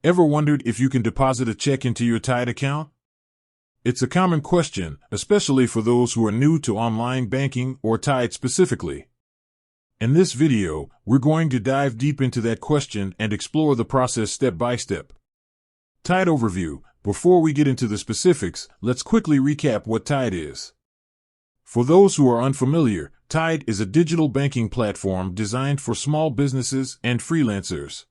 Ever wondered if you can deposit a check into your Tide account? It's a common question, especially for those who are new to online banking or Tide specifically. In this video, we're going to dive deep into that question and explore the process step by step. Tide overview. Before we get into the specifics, let's quickly recap what Tide is. For those who are unfamiliar, Tide is a digital banking platform designed for small businesses and freelancers.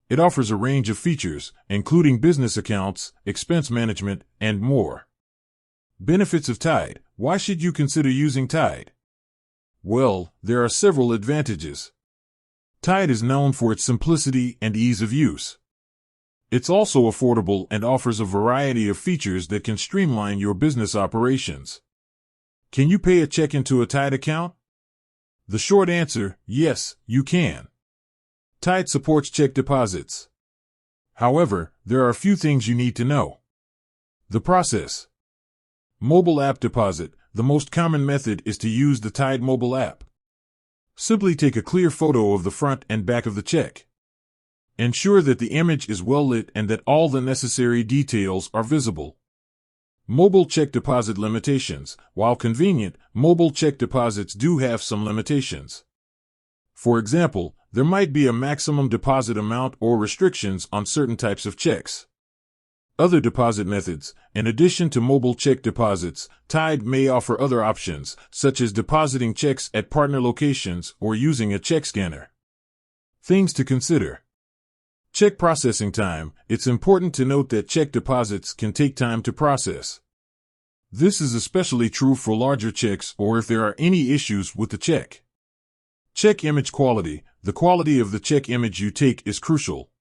It offers a range of features, including business accounts, expense management, and more. Benefits of Tide. Why should you consider using Tide? Well, there are several advantages. Tide is known for its simplicity and ease of use. It's also affordable and offers a variety of features that can streamline your business operations. Can you pay a check into a Tide account? The short answer, yes, you can. Tide supports check deposits. However, there are a few things you need to know. The process. Mobile app deposit. The most common method is to use the Tide mobile app. Simply take a clear photo of the front and back of the check. Ensure that the image is well lit and that all the necessary details are visible. Mobile check deposit limitations. While convenient, mobile check deposits do have some limitations. For example, there might be a maximum deposit amount or restrictions on certain types of checks. Other deposit methods. In addition to mobile check deposits, Tide may offer other options, such as depositing checks at partner locations or using a check scanner. Things to consider. Check processing time. It's important to note that check deposits can take time to process. This is especially true for larger checks or if there are any issues with the check. Check image quality. The quality of the check image you take is crucial.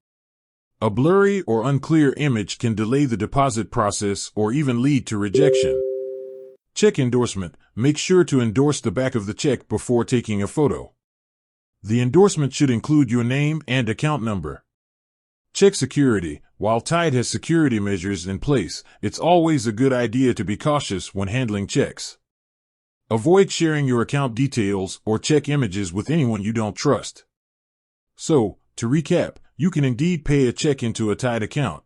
A blurry or unclear image can delay the deposit process or even lead to rejection. Check endorsement. Make sure to endorse the back of the check before taking a photo. The endorsement should include your name and account number. Check security. While Tide has security measures in place, it's always a good idea to be cautious when handling checks. Avoid sharing your account details or check images with anyone you don't trust. So, to recap, you can indeed pay a check into a Tide account.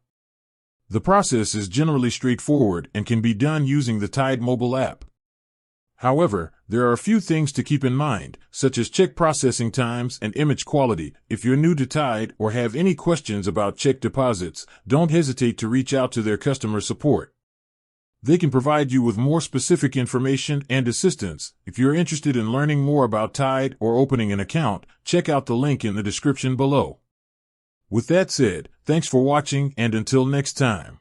The process is generally straightforward and can be done using the Tide mobile app. However, there are a few things to keep in mind, such as check processing times and image quality. If you're new to Tide or have any questions about check deposits, don't hesitate to reach out to their customer support. They can provide you with more specific information and assistance. If you're interested in learning more about Tide or opening an account, check out the link in the description below. With that said, thanks for watching and until next time.